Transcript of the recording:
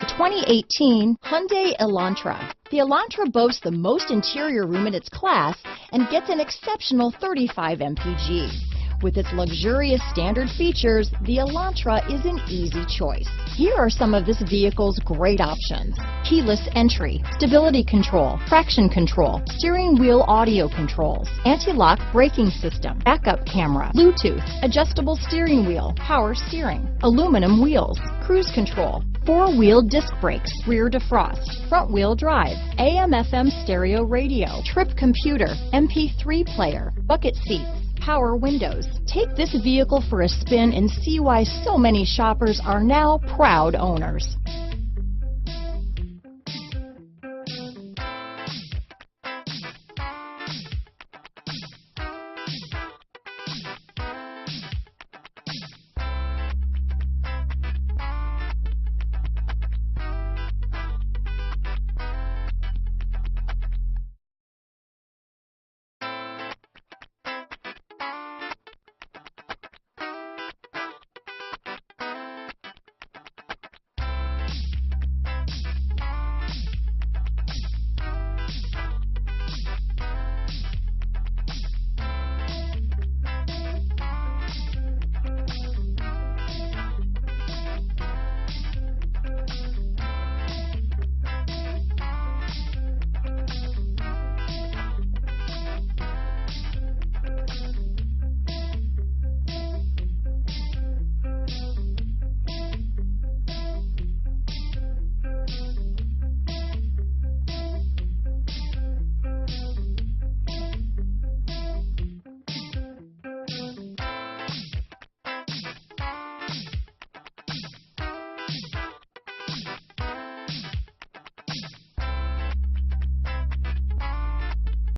2018 Hyundai Elantra. The Elantra boasts the most interior room in its class and gets an exceptional 35 mpg. With its luxurious standard features, the Elantra is an easy choice. Here are some of this vehicle's great options: keyless entry, stability control, traction control, steering wheel audio controls, anti-lock braking system, backup camera, Bluetooth, adjustable steering wheel, power steering, aluminum wheels, cruise control, four-wheel disc brakes, rear defrost, front-wheel drive, AM/FM stereo radio, trip computer, MP3 player, bucket seats, power windows. Take this vehicle for a spin and see why so many shoppers are now proud owners.